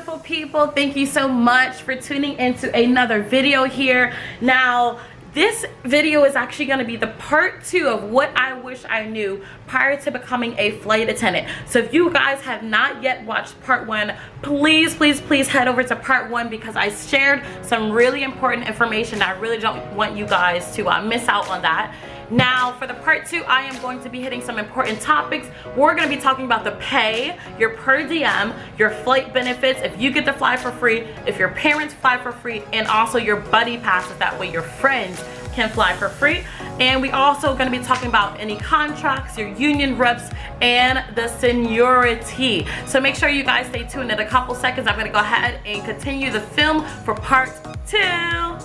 beautiful people, thank you so much for tuning into another video here. Now this video is actually going to be the part 2 of what I wish I knew prior to becoming a flight attendant. So if you guys have not yet watched part 1, please head over to part 1 because I shared some really important information. I really don't want you guys to miss out on that. Now for the part 2, I am going to be hitting some important topics. We're going to be talking about the pay, your per diem, your flight benefits, if you get to fly for free, if your parents fly for free, and also your buddy passes, that way your friends can fly for free. And we also going to be talking about any contracts, your union reps, and the seniority. So make sure you guys stay tuned. In a couple seconds I'm going to go ahead and continue the film for part 2.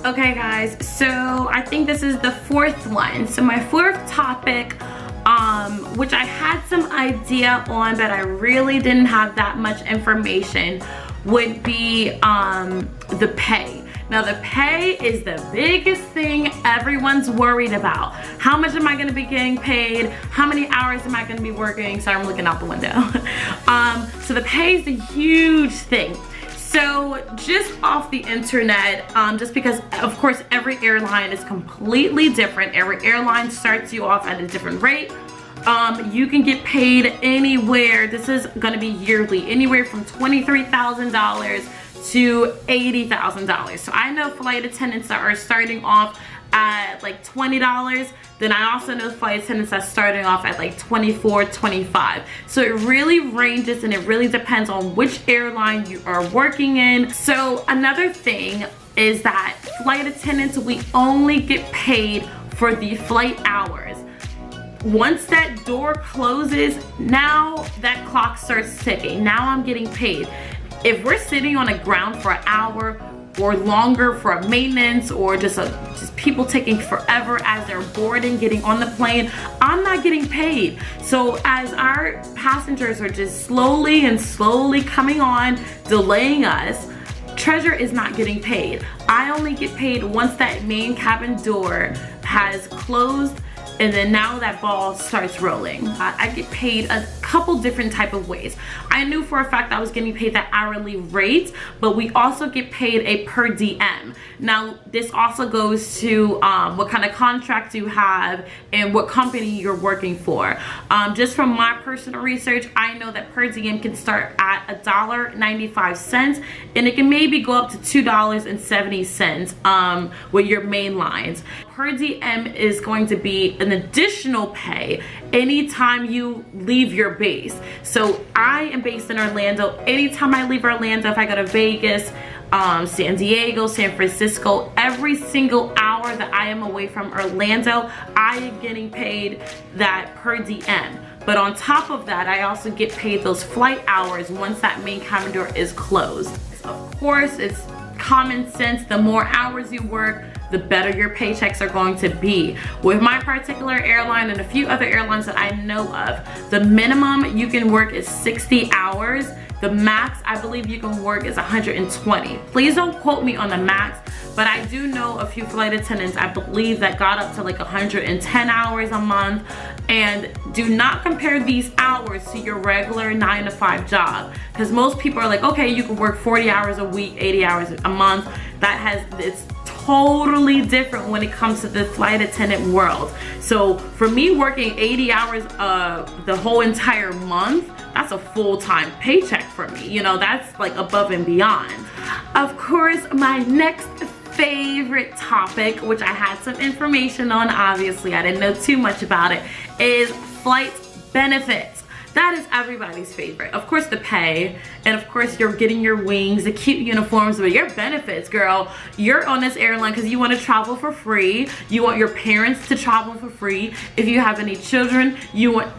Okay guys, so I think this is the 4th one. So my 4th topic, which I had some idea on but I really didn't have that much information, would be the pay. Now the pay is the biggest thing everyone's worried about. How much am I going to be getting paid? How many hours am I going to be working? Sorry, I'm looking out the window. So the pay is the huge thing. So just off the internet, just because of course every airline is completely different. Every airline starts you off at a different rate. You can get paid anywhere, this is going to be yearly, anywhere from $23,000 to $80,000. So I know flight attendants that are starting off at like $20. Then I also know flight attendants that's starting off at like $24, $25. So it really ranges and it really depends on which airline you are working in. So another thing is that flight attendants, we only get paid for the flight hours. Once that door closes, now that clock starts ticking. Now I'm getting paid. If we're sitting on a ground for an hour or longer for a maintenance, or just people taking forever as they're boarding, getting on the plane, I'm not getting paid. So as our passengers are just slowly coming on, delaying us, Treasure is not getting paid. I only get paid once that main cabin door has closed, and then now that ball starts rolling. I get paid a couple different type of ways. I knew for a fact I was getting paid that hourly rate, but we also get paid a per diem. Now this also goes to what kind of contract you have and what company you're working for. Just from my personal research, I know that per diem can start at $1.95 and it can maybe go up to $2.70 with your main lines. Per diem is going to be an additional pay anytime you leave your base. So I am based in Orlando. Anytime I leave Orlando, if I go to Vegas, San Diego, San Francisco, every single hour that I am away from Orlando, I am getting paid that per diem. But on top of that, I also get paid those flight hours once that main cabin door is closed. Of course, it's common sense. The more hours you work, the better your paychecks are going to be. With my particular airline and a few other airlines that I know of, the minimum you can work is 60 hours. The max I believe you can work is 120. Please don't quote me on the max, but I do know a few flight attendants, I believe, that got up to like 110 hours a month. And do not compare these hours to your regular 9-to-5 job, because most people are like, okay, you can work 40 hours a week, 80 hours a month. It's totally different when it comes to the flight attendant world. So for me, working 80 hours the whole entire month, that's a full-time paycheck for me. You know, that's like above and beyond. Of course, my next favorite topic, which I had some information on, obviously I didn't know too much about it, is flight benefits. That is everybody's favorite. Of course the pay, and of course you're getting your wings, the cute uniforms, but your benefits, girl, you're on this airline because you want to travel for free. You want your parents to travel for free. If you have any children, you want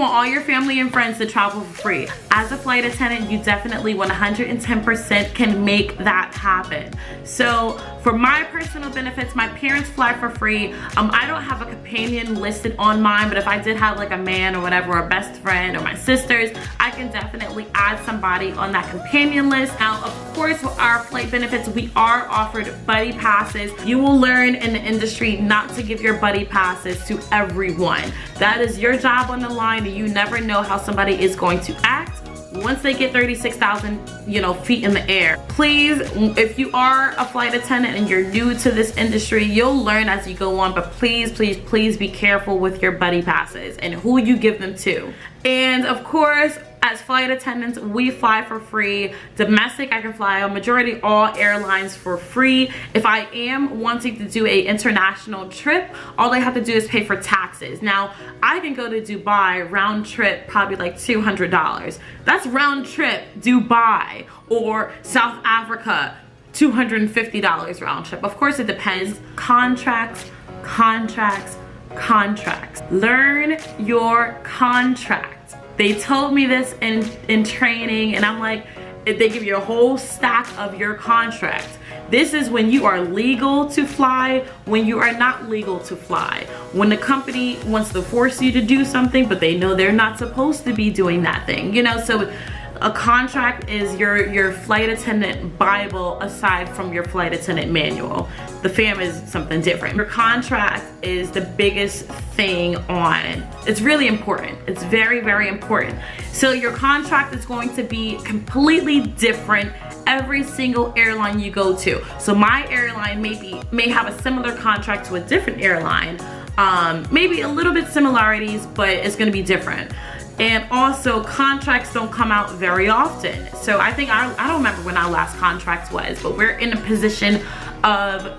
all your family and friends to travel for free. As a flight attendant, you definitely 110% can make that happen. So for my personal benefits, my parents fly for free. I don't have a companion listed on mine, but if I did have like a man or whatever, or a best friend or my sisters, I can definitely add somebody on that companion list. Now, of course, with our flight benefits, we are offered buddy passes. You will learn in the industry not to give your buddy passes to everyone. That is your job on the line, and you never know how somebody is going to act once they get 36,000, feet in the air. Please, if you are a flight attendant and you're new to this industry, you'll learn as you go on, but please, please, please be careful with your buddy passes and who you give them to. And of course, as flight attendants, we fly for free. Domestic, I can fly on majority all airlines for free. If I am wanting to do an international trip, all I have to do is pay for taxes. Now, I can go to Dubai round trip, probably like $200. That's round trip Dubai, or South Africa, $250 round trip. Of course, it depends. Contracts, contracts, contracts. Learn your contract. They told me this in training, and I'm like, they give you a whole stack of your contract. This is when you are legal to fly, when you are not legal to fly. When the company wants to force you to do something, but they know they're not supposed to be doing that thing. So a contract is your flight attendant Bible aside from your flight attendant manual. The FAM is something different. Your contract is the biggest thing on. It's really important. It's very, very important. So your contract is going to be completely different every single airline you go to. So my airline may have a similar contract to a different airline. Maybe a little bit similarities, but it's gonna be different. And also, contracts don't come out very often. So I think, I don't remember when our last contract was, but we're in a position of,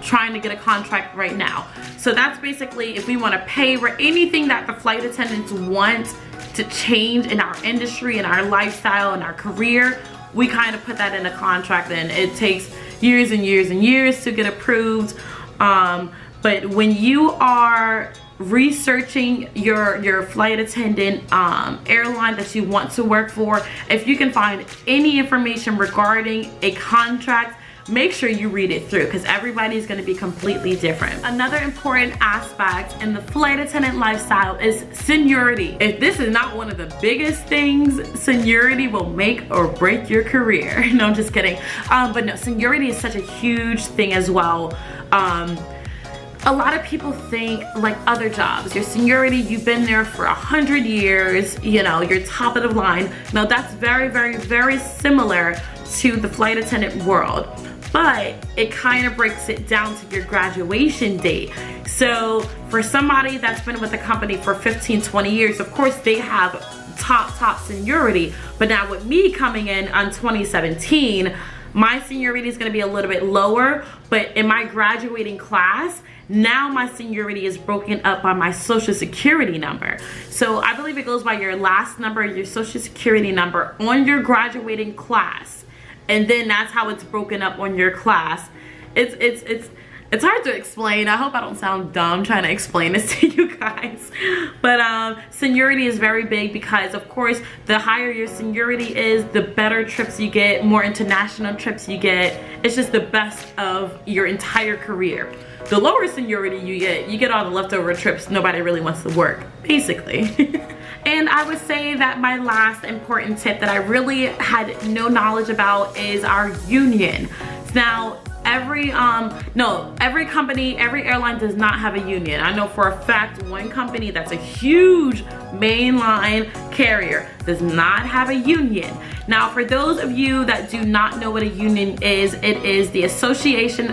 trying to get a contract right now. So that's basically, if we want to pay for anything that the flight attendants want to change in our industry, in our lifestyle, in our career, we kind of put that in a contract, and it takes years and years and years to get approved. But when you are researching your flight attendant airline that you want to work for, if you can find any information regarding a contract, make sure you read it through, because everybody's going to be completely different. Another important aspect in the flight attendant lifestyle is seniority. If this is not one of the biggest things, seniority will make or break your career. No, I'm just kidding. But no, seniority is such a huge thing as well. A lot of people think like other jobs, your seniority, you've been there for 100 years, you're top of the line. Now that's very, very, very similar to the flight attendant world, but it kind of breaks it down to your graduation date. So for somebody that's been with the company for 15, 20 years, of course they have top seniority. But now with me coming in on 2017, my seniority is going to be a little bit lower, but in my graduating class, now my seniority is broken up by my social security number. So I believe it goes by your last number, your social security number on your graduating class. And then that's how it's broken up on your class. It's hard to explain. I hope I don't sound dumb trying to explain this to you guys. But seniority is very big, because of course the higher your seniority is, the better trips you get, more international trips you get. It's just the best of your entire career. The lower seniority you get all the leftover trips nobody really wants to work, basically. And I would say that my last important tip that I really had no knowledge about is our union. Now, every company, every airline does not have a union. I know for a fact one company that's a huge mainline carrier does not have a union. Now, for those of you that do not know what a union is, it is the association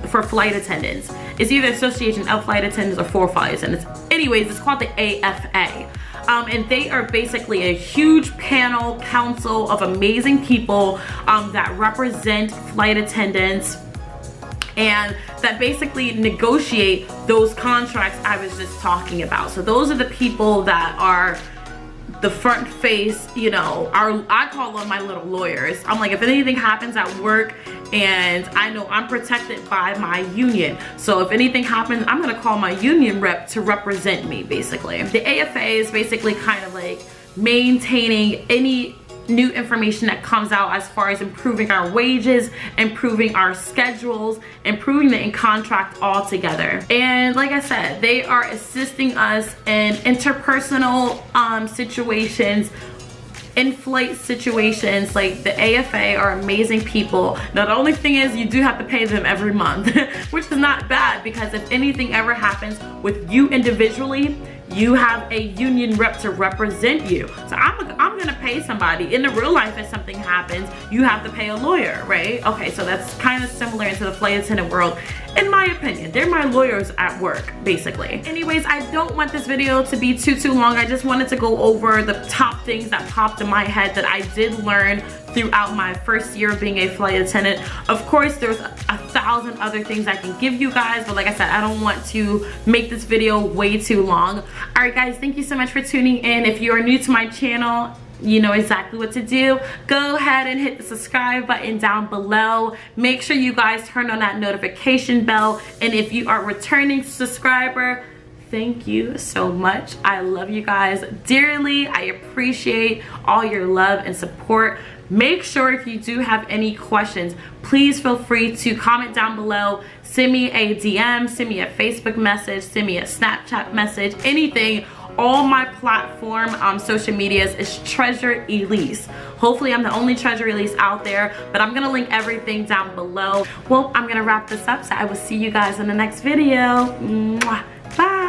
for flight attendants. It's either Association of Flight Attendants or for flight attendants. Anyways, it's called the AFA. And they are basically a huge panel council of amazing people that represent flight attendants, and that basically negotiate those contracts I was just talking about. So those are the people that are the front face, I call them my little lawyers. I'm like, if anything happens at work and I know I'm protected by my union, so if anything happens, I'm gonna call my union rep to represent me, basically. The AFA is basically kind of like maintaining any new information that comes out as far as improving our wages, improving our schedules, improving the contract altogether. And like I said, they are assisting us in interpersonal situations, in-flight situations. Like the AFA are amazing people. Now the only thing is you do have to pay them every month, which is not bad, because if anything ever happens with you individually, you have a union rep to represent you. So I'm gonna pay somebody. In the real life, if something happens, you have to pay a lawyer, right? Okay, so that's kind of similar into the flight attendant world. In my opinion, they're my lawyers at work, basically. Anyways, I don't want this video to be too long. I just wanted to go over the top things that popped in my head that I did learn throughout my first year of being a flight attendant. Of course, there's 1,000 other things I can give you guys, but like I said, I don't want to make this video way too long. All right, guys, thank you so much for tuning in. If you are new to my channel, you know exactly what to do. Go ahead and hit the subscribe button down below. Make sure you guys turn on that notification bell. And if you are a returning subscriber, thank you so much. I love you guys dearly. I appreciate all your love and support. Make sure if you do have any questions, please feel free to comment down below. Send me a DM, send me a Facebook message, send me a Snapchat message, anything. All my platform social medias is TreasureElise. Hopefully I'm the only TreasureElise out there, but I'm gonna link everything down below. Well, I'm gonna wrap this up, so I will see you guys in the next video. Mwah. Bye.